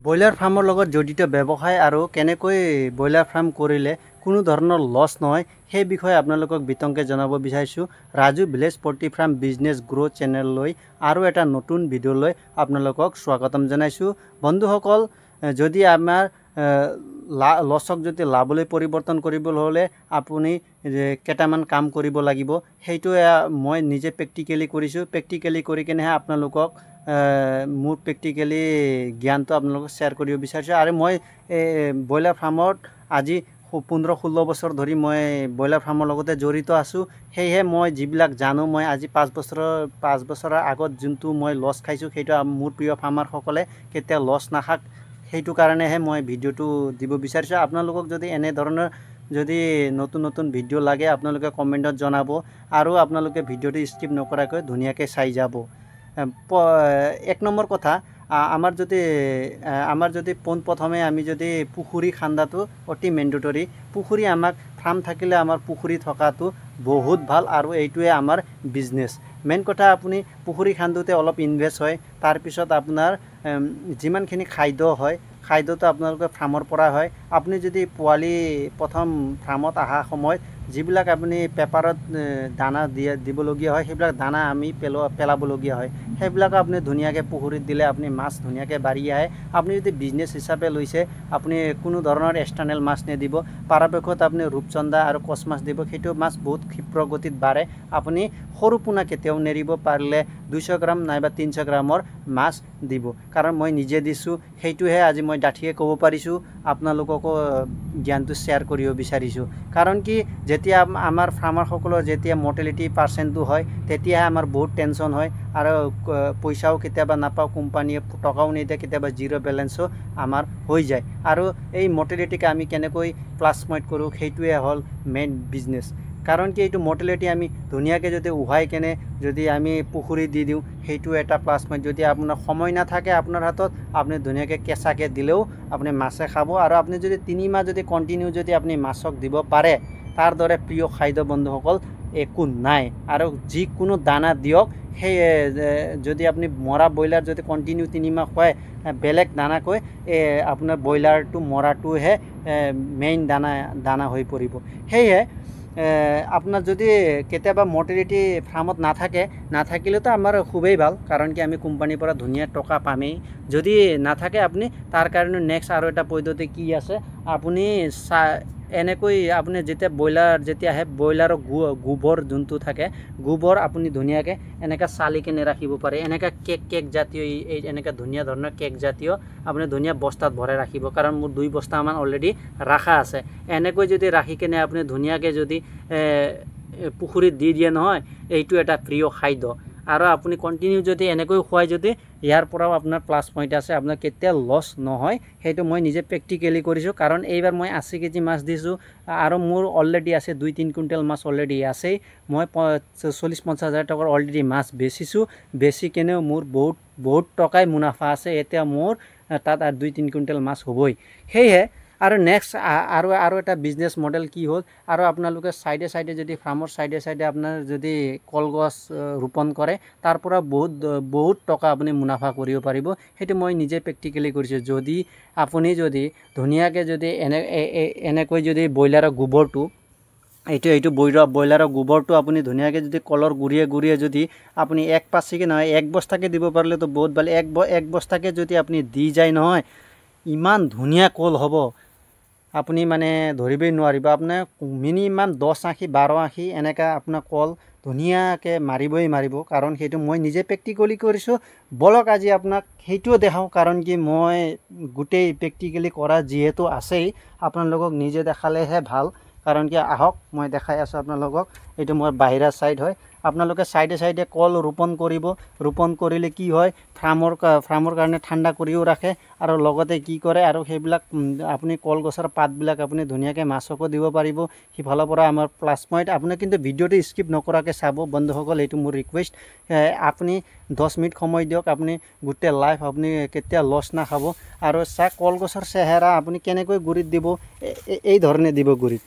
Broiler ফাৰ্মৰ লগত জড়িত ব্যৱসায় আৰু কেনেকৈ ব্ৰইলাৰ ফাৰ্ম কৰিলে কোনো ধৰণৰ লছ নহয় সেই বিষয়ে আপোনালোকক বিতংকে জনাব বিচাৰিছোঁ। Raju village poultry farm business গ্ৰ' চেনেললৈ আৰু এটা নতুন ভিডিঅ'লৈ আপোনালোকক স্বাগতম জনাইছোঁ। বন্ধুসকল, যদি আমাৰ লছক যদি লাভলৈ পৰিৱৰ্তন কৰিবলৈ হ'লে আপুনি কেইটামান কাম কৰিব লাগিব। সেইটো মই নিজে প্ৰেক্টিকেলি কৰিছোঁ। প্ৰেক্টিকেলি কৰি কিনেহে আপোনালোকক মোৰ প্ৰেক্টিকেলি জ্ঞানটো আপোনালোকক শ্বেয়াৰ কৰিব বিচাৰিছোঁ। আৰু মই ব্ৰইলাৰ ফাৰ্মত আজি 15-16 বছৰ ধৰি মই ব্ৰইলাৰ ফাৰ্মৰ লগতে জড়িত আছোঁ। সেয়েহে মই যিবিলাক জানো, মই আজি 5 বছৰৰ আগত যোনটো মই লছ খাইছোঁ সেইটো মোৰ প্ৰিয় ফাৰ্মাৰসকলে কেতিয়াও লছ নাখাওক, সেইটো কাৰণেহে মই ভিডিঅ'টো দিব বিচাৰিছোঁ। আপোনালোকক যদি এনেধৰণৰ যদি নতুন ভিডিঅ' লাগে আপোনালোকে কমেণ্টত জনাব আৰু আপোনালোকে ভিডিঅ'টো স্কিপ নকৰাকৈ ধুনীয়াকৈ চাই যাব। 1 নম্বৰ কথা, আমাৰ যদি পোনপ্ৰথমে আমি যদি পুখুৰী খান্দাটো অতি মেণ্ডেটৰী। পুখুৰী আমাক ফাৰ্ম থাকিলে আমাৰ পুখুৰী থকাটো বহুত ভাল আৰু এইটোৱে আমাৰ বিজনেছ। মেইন কথা, আপুনি পুখুৰী খান্দোতে অলপ ইনভেষ্ট হয়। তাৰপিছত আপোনাৰ যিমানখিনি খাদ্য হয়, খাদ্যটো আপোনালোকে ফাৰ্মৰ পৰা হয়। আপুনি যদি পোৱালি প্ৰথম ফাৰ্মত অহা সময়ত যিবিলাক আপুনি পেপাৰত দানা দিবলগীয়া হয়, সেইবিলাক দানা আমি পেলাবলগীয়া হয়। সেইবিলাক আপুনি ধুনীয়াকৈ পুখুৰীত দিলে আপুনি মাছ ধুনীয়াকৈ বাঢ়ি আহে। আপুনি যদি বিজনেছ হিচাপে লৈছে, আপুনি কোনো ধৰণৰ এক্সটাৰ্নেল মাছ নিদিব। পৰাপক্ষত আপুনি ৰূপচন্দা আৰু কচ মাছ দিব। সেইটো মাছ বহুত ক্ষীপ্ৰ গতিত বাঢ়ে। আপুনি সৰু পোনা কেতিয়াও নেৰিব। পাৰিলে 200 গ্ৰাম নাইবা 300 গ্ৰামৰ মাছ দিব, কাৰণ মই নিজে দিছোঁ। সেইটোহে আজি মই ডাঠিয়ে ক'ব পাৰিছোঁ, আপোনালোককো জ্ঞানটো শ্বেয়াৰ কৰিব বিচাৰিছোঁ। কাৰণ কি, যেতিয়া আমাৰ ফাৰ্মাৰসকলৰ যেতিয়া মৰ্টেলিটি পাৰ্চেণ্টটো হয়, তেতিয়াহে আমাৰ বহুত টেনশ্যন হয় আৰু পইচাও কেতিয়াবা নাপাওঁ, কোম্পানীয়ে টকাও নিদিয়ে, কেতিয়াবা জিৰ' বেলেঞ্চো আমাৰ হৈ যায়। আৰু এই মৰ্টেলিটিক আমি কেনেকৈ প্লাছ পইণ্ট কৰোঁ, সেইটোৱে হ'ল মেইন বিজনেছ। কাৰণ কি, এইটো মৰ্টেলিটি আমি ধুনীয়াকৈ যদি উহাই কেনে যদি আমি পুখুৰী দি দিওঁ, সেইটো এটা প্লাছ পইণ্ট। যদি আপোনাৰ সময় নাথাকে আপোনাৰ হাতত, আপুনি ধুনীয়াকৈ কেঁচাকৈ দিলেও আপুনি মাছে খাব। আৰু আপুনি যদি 3 মাহ যদি কণ্টিনিউ যদি আপুনি মাছক দিব পাৰে, তাৰ দৰে প্ৰিয় খাদ্য বন্ধুসকল একো নাই। আৰু যিকোনো দানা দিয়ক, সেই যদি আপুনি মৰা ব্ৰইলাৰ যদি কণ্টিনিউ 3 মাহ খুৱায়, বেলেগ দানাকৈ আপোনাৰ ব্ৰইলাৰটো মৰাটোহে মেইন দানা হৈ পৰিব। সেয়ে আপোনাৰ যদি কেতিয়াবা মৰ্টেলিটি ফাৰ্মত নাথাকিলেতো আমাৰ খুবেই ভাল, কাৰণ কি আমি কোম্পানীৰ পৰা ধুনীয়া টকা পামেই। যদি নাথাকে আপুনি, তাৰ কাৰণে নেক্সট আৰু এটা পদ্ধতি কি আছে, আপুনি এনেকৈ আপুনি যেতিয়া ব্ৰইলাৰ যেতিয়া আহে, ব্ৰইলাৰৰ গোবৰ যোনটো থাকে, গোবৰ আপুনি ধুনীয়াকৈ এনেকৈ চালি কিনে ৰাখিব পাৰে। এনেকৈ কেক জাতীয় এনেকৈ ধুনীয়া ধৰণৰ কেক জাতীয় আপুনি ধুনীয়া বস্তাত ভৰাই ৰাখিব, কাৰণ মোৰ 2 বস্তামান অলৰেডি ৰাখা আছে। এনেকৈ যদি ৰাখি কিনে আপুনি ধুনীয়াকৈ যদি পুখুৰীত দি দিয়ে নহয়, এইটো এটা প্ৰিয় খাদ্য। আৰু আপুনি কণ্টিনিউ যদি এনেকৈ খুৱাই, যদি ইয়াৰ পৰাও আপোনাৰ প্লাছ পইণ্ট আছে, আপোনাৰ কেতিয়াও লছ নহয়। সেইটো মই নিজে প্ৰেক্টিকেলি কৰিছোঁ, কাৰণ এইবাৰ মই 80 কেজি মাছ দিছোঁ আৰু মোৰ অলৰেডি আছে 2-3 কুইণ্টেল মাছ অলৰেডি আছেই। মই 40-50 হাজাৰ টকাৰ অলৰেডি মাছ বেচিছোঁ। বেচি কেনেও মোৰ বহুত টকাই মুনাফা আছে। এতিয়া মোৰ তাত 2-3 কুইণ্টেল মাছ হ'বই। সেয়েহে আৰু নেক্সট আৰু এটা বিজনেছ মডেল কি হ'ল, আৰু আপোনালোকে চাইডে যদি ফাৰ্মৰ চাইডে আপোনাৰ যদি কলগছ ৰোপণ কৰে, তাৰ পৰা বহুত টকা আপুনি মুনাফা কৰিব পাৰিব। সেইটো মই নিজে প্ৰেক্টিকেলি কৰিছোঁ। যদি আপুনি যদি ধুনীয়াকৈ যদি এনেকৈ যদি ব্ৰইলাৰৰ গোবৰটো এইটো ব্ৰইলাৰৰ গোবৰটো আপুনি ধুনীয়াকৈ যদি কলৰ গুৰিয়ে যদি আপুনি 1 পাচিকে নহয় 1 বস্তাকে দিব পাৰিলেতো বহুত ভাল। 1 বস্তাকে যদি আপুনি দি যায় নহয়, ইমান ধুনীয়া কল হ'ব, আপুনি মানে ধৰিবই নোৱাৰিব। আপোনাৰ মিনিমাম 10 আখি 12 আখি এনেকৈ আপোনাৰ কল ধুনীয়াকৈ মাৰিব, কাৰণ সেইটো মই নিজে প্ৰেক্টিকেলি কৰিছোঁ। বলক আজি আপোনাক সেইটোও দেখাওঁ, কাৰণ কি মই গোটেই প্ৰেক্টিকেলি কৰা যিহেতু আছেই, আপোনালোকক নিজে দেখালেহে ভাল। কাৰণ কি, আহক মই দেখাই আছোঁ আপোনালোকক। এইটো মোৰ বাহিৰা ছাইড হয়। আপোনালোকে চাইডে কল ৰোপণ কৰিব। ৰোপণ কৰিলে কি হয়, ফাৰ্মৰ কাৰণে ঠাণ্ডা কৰিও ৰাখে, আৰু লগতে কি কৰে, আৰু সেইবিলাক আপুনি কলগছৰ পাতবিলাক আপুনি ধুনীয়াকৈ মাছকো দিব পাৰিব। সিফালৰ পৰা আমাৰ প্লাছ পইণ্ট। আপুনি কিন্তু ভিডিঅ'টো স্কিপ নকৰাকৈ চাব বন্ধুসকল, এইটো মোৰ ৰিকুৱেষ্ট। আপুনি 10 মিনিট সময় দিয়ক, আপুনি গোটেই লাইভ আপুনি কেতিয়া লছ নাখাব। আৰু চাওক কলগছৰ চেহেৰা আপুনি কেনেকৈ গুৰিত দিব, এই ধৰণে দিব গুৰিত,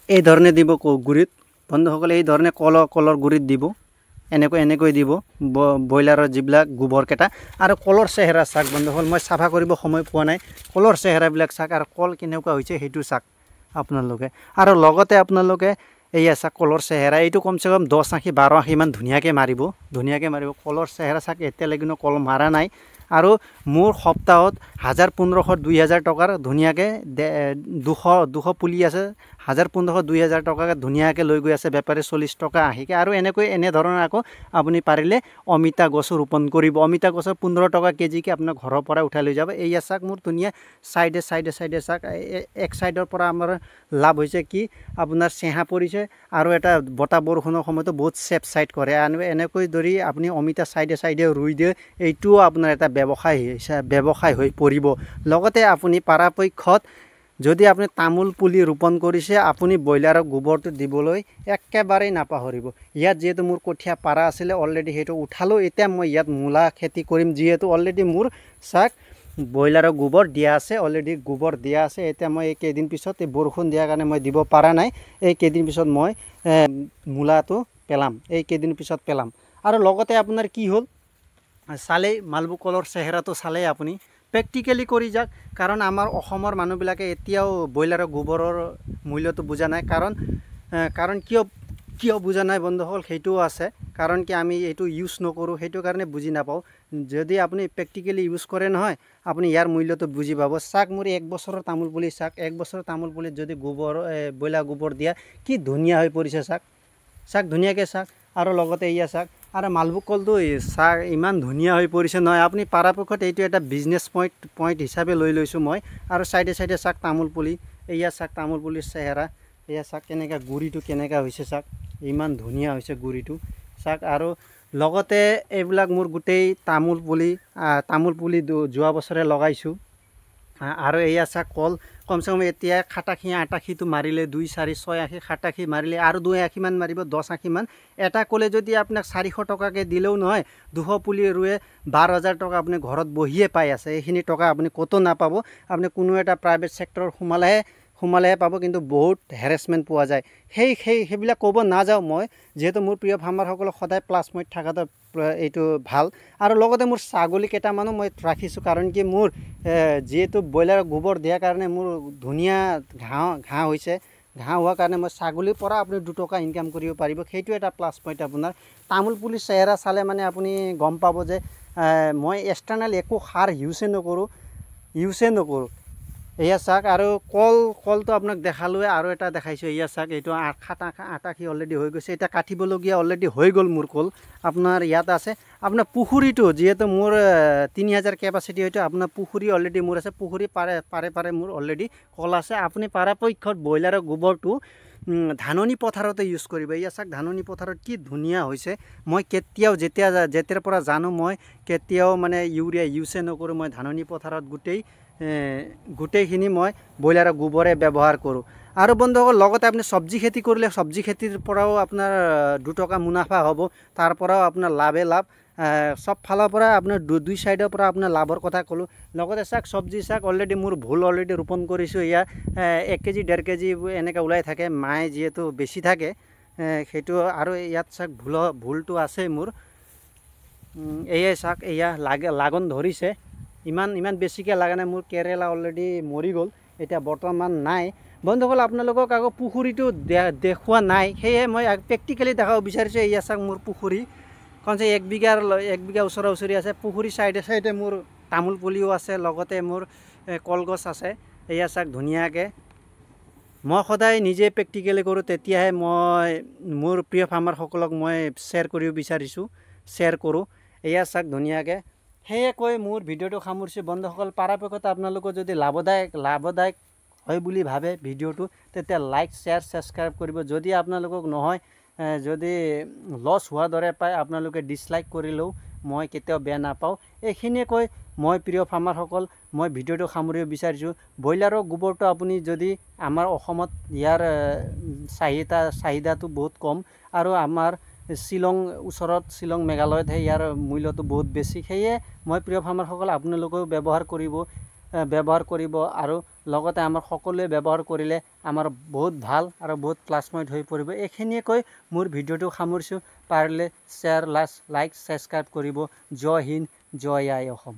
এই ধৰণে দিব গুৰিত বন্ধুসকল, এই ধৰণে কলৰ গুৰিত দিব। এনেকৈ দিব ব্ৰইলাৰৰ যিবিলাক গোবৰকেইটা আৰু কলৰ চেহেৰা চাওক বন্ধুসকল মই চাফা কৰিব সময় পোৱা নাই কলৰ চেহেৰাবিলাক চাওক আৰু কল কেনেকুৱা হৈছে সেইটো চাওক আপোনালোকে আৰু লগতে আপোনালোকে এইয়া চাওক কলৰ চেহেৰা এইটো কমচে কম 10 আখি 12 আখিমান ধুনীয়াকৈ মাৰিব কলৰ চেহেৰা চাওক এতিয়ালৈকে কল মাৰা নাই আৰু মোৰ সপ্তাহত 1500 2000 টকাৰ ধুনীয়াকৈ 200 পুলি আছে 1500 2000 টকাকে ধুনীয়াকৈ লৈ গৈ আছে বেপাৰী 40 টকা আহিকে আৰু এনে ধৰণৰ আকৌ আপুনি পাৰিলে অমিতা গছ ৰোপণ কৰিব অমিতা গছৰ 15 টকা কেজিকে আপোনাৰ ঘৰৰ পৰা উঠাই লৈ যাব এইয়া চাওক মোৰ ধুনীয়া সাইডে চাওক এক সাইডৰ পৰা আমাৰ লাভ হৈছে কি আপোনাৰ চেহা পৰিছে আৰু এটা বতা বৰষুণৰ সময়তো বহুত সেফ সাইড কৰে এনেকৈ ধৰি আপুনি অমিতা সাইডে ৰুই দিয়ে এইটোও আপোনাৰ এটা ব্যৱসায় হৈ পৰিব লগতে আপুনি পৰাপক্ষত যদি আপুনি তামোল পুলি ৰোপণ কৰিছে আপুনি ব্ৰইলাৰৰ গোবৰটো দিবলৈ একেবাৰে নাপাহৰিব ইয়াত যেহেতু মোৰ কঠীয়া পাৰা আছিল অলৰেডি হেটো উঠালো এতিয়া মই ইয়াত মূলা খেতি কৰিম যেহেতু অলৰেডি মোৰ চাক ব্ৰইলাৰৰ গোবৰ দিয়া আছে অলৰেডি গোবৰ দিয়া আছে এতিয়া মই এই কেইদিন পিছত এই বৰষুণ দিয়াৰ কাৰণে মই দিব পাৰা নাই এই কেইদিন পিছত মই মূলাটো পেলাম এই কেইদিন পিছত পেলাম আৰু লগতে আপোনাৰ কি হ'ল চালে মালভোগ কলৰ চেহেৰাটো চালে আপুনি প্ৰেক্টিকেলি কৰি যাওক কাৰণ আমাৰ অসমৰ মানুহবিলাকে এতিয়াও ব্ৰইলাৰৰ গোবৰৰ মূল্যটো বুজা নাই কাৰণ কিয় বুজা নাই বন্ধুসকল সেইটোও আছে কাৰণ কি আমি এইটো ইউজ নকৰোঁ সেইটো কাৰণে বুজি নাপাওঁ যদি আপুনি প্ৰেক্টিকেলি ইউজ কৰে নহয় আপুনি ইয়াৰ মূল্যটো বুজি পাব চাক মোৰ 1 বছৰৰ তামোল পুলি চাক 1 বছৰৰ তামোল পুলিত যদি গোবৰ ব্ৰইলাৰ গোবৰ দিয়া কি ধুনীয়া হৈ পৰিছে চাক ধুনীয়াকৈ চাক আৰু লগতে এয়া চাক আৰু মালভোগ কলটো চাক ইমান ধুনীয়া হৈ পৰিছে নহয় আপুনি পৰাপক্ষত এইটো এটা বিজনেছ পইণ্ট হিচাপে লৈ লৈছোঁ মই আৰু সাইডে চাক তামোল পুলি এয়া চাক তামোল পুলিৰ চেহেৰা এয়া চাক কেনেকৈ গুৰিটো কেনেকৈ হৈছে চাক ইমান ধুনীয়া হৈছে গুৰিটো চাক আৰু লগতে এইবিলাক মোৰ গোটেই তামোল পুলি যোৱা বছৰে লগাইছোঁ আৰু এয়া চাক কল কমচে কম এতিয়া 87 88টো মাৰিলে 2 4 6 আখি 87 মাৰিলে আৰু 2 আখিমান মাৰিব 10 আখিমান এটা কলে যদি আপোনাক 400 টকাকে দিলেও নহয় 200 পুলি ৰুৱে 12000 টকা আপুনি ঘৰত বহিয়ে পাই আছে এইখিনি টকা আপুনি কতো নাপাব আপুনি কোনো এটা প্ৰাইভেট সেক্টৰ সোমালেহে পাব কিন্তু বহুত হেৰাসমেন্ট পোৱা যায় সেইবিলাক ক'ব নাযাওঁ মই যেহেতু মোৰ প্ৰিয় ফাৰ্মাৰসকলক সদায় প্লাছ পইণ্ট থকাটো এইটো ভাল আৰু লগতে মোৰ ছাগলী কেইটামানো মই ৰাখিছোঁ কাৰণ কি মোৰ যেহেতু ব্ৰইলাৰৰ গোবৰ দিয়াৰ কাৰণে মোৰ ধুনীয়া ঘাঁহ হৈছে ঘাঁহ হোৱাৰ কাৰণে মই ছাগলীৰ পৰা আপুনি 2 টকা ইনকাম কৰিব পাৰিব সেইটো এটা প্লাছ পইণ্ট আপোনাৰ তামোল পুলি চেহেৰা চালে মানে আপুনি গম পাব যে মই এক্সটাৰ্নেল একো সাৰ ইউজে নকৰোঁ এয়া চাক আৰু কলটো আপোনাক দেখালোৱে আৰু এটা দেখাইছোঁ এয়া চাক এইটো 88 অলৰেডি হৈ গৈছে এটা কাটিবলগীয়া অলৰেডি হৈ গ'ল মোৰ কল আপোনাৰ ইয়াত আছে আপোনাৰ পুখুৰীটো যেহেতু মোৰ 3000 কেপাচিটি হয়তো আপোনাৰ পুখুৰী অলৰেডি মোৰ আছে পুখুৰী পাৰে মোৰ অলৰেডি কল আছে আপুনি পৰাপক্ষত ব্ৰইলাৰৰ গোবৰটো ধাননি পথাৰতে ইউজ কৰিব এয়া চাক ধাননি পথাৰত কি ধুনীয়া হৈছে মই কেতিয়াও যেতিয়াৰ পৰা জানো মই কেতিয়াও মানে ইউৰিয়া ইউজে নকৰোঁ মই ধাননি পথাৰত গোটেইখিনি মই ব্ৰইলাৰৰ গোবৰে ব্যৱহাৰ কৰোঁ আৰু বন্ধুসকল লগতে আপুনি সবজি খেতি কৰিলে সবজি খেতিৰ পৰাও আপোনাৰ 2 টকা মুনাফা হ'ব তাৰ পৰাও আপোনাৰ লাভ সব ফালৰ পৰা আপোনাৰ দুই সাইডৰ পৰা আপোনাৰ লাভৰ কথা ক'লোঁ লগতে চাক সবজি চাক অলৰেডি মোৰ ভুল অলৰেডি ৰোপণ কৰিছোঁ এয়া 1 কেজি 1.5 কেজি এনেকৈ ওলাই থাকে মায়ে যিহেতু বেছি থাকে সেইটো আৰু ইয়াত চাক ভুলটো আছে মোৰ এয়াই চাক এয়া লাগন ধৰিছে ইমান বেছিকৈ লাগা নাই মোৰ কেৰেলা অলৰেডি মৰি গ'ল এতিয়া বৰ্তমান নাই বন্ধুসকল আপোনালোকক আকৌ পুখুৰীটো দেখুৱা নাই সেয়ে মই প্ৰেক্টিকেলি দেখাব বিচাৰিছোঁ এয়া চাক মোৰ পুখুৰী কমচে 1 বিঘা ওচৰা-ওচৰি আছে পুখুৰী সাইডে মোৰ তামোল পুলিও আছে লগতে মোৰ কলগছ আছে এয়া চাক ধুনীয়াকৈ মই সদায় নিজে প্ৰেক্টিকেলি কৰোঁ তেতিয়াহে মই মোৰ প্ৰিয় ফাৰ্মাৰসকলক মই শ্বেয়াৰ কৰিব বিচাৰিছোঁ শ্বেয়াৰ কৰোঁ এয়া চাক ধুনীয়াকৈ সেয়ে কৈ মোৰ ভিডিঅ'টো সামৰিছোঁ বন্ধুসকল পৰাপক্ষত আপোনালোকৰ যদি লাভদায়ক হয় বুলি ভাবে ভিডিঅ'টো তেতিয়া লাইক শ্বেয়াৰ সাবস্ক্ৰাইব কৰিব যদি আপোনালোকক নহয় যদি লছ হোৱাৰ দৰে পায় আপোনালোকে ডিসলাইক কৰিলেও মই কেতিয়াও বেয়া নাপাওঁ এইখিনিয়ে কৈ মই প্ৰিয় ফাৰ্মাৰসকল মই ভিডিঅ'টো সামৰিব বিচাৰিছোঁ ব্ৰইলাৰৰ গোবৰটো আপুনি যদি আমাৰ অসমত ইয়াৰ চাহিদাটো বহুত কম আৰু আমাৰ শ্বিলং মেঘালয়তহে ইয়াৰ মূল্যটো বহুত বেছি সেয়ে মই প্ৰিয় ফাৰ্মাৰসকল আপোনালোকেও ব্যৱহাৰ কৰিব ব্যৱহাৰ কৰিব আৰু লগতে আমাৰ সকলোৱে ব্যৱহাৰ কৰিলে আমাৰ বহুত ভাল আৰু বহুত প্লাছ পইণ্ট হৈ পৰিব। এইখিনিয়ে কৈ মোৰ ভিডিঅ'টো সামৰিছোঁ। পাৰিলে শ্বেয়াৰ লাইক ছাবস্ক্ৰাইব কৰিব। জয় হিন্দ, জয় আই অসম।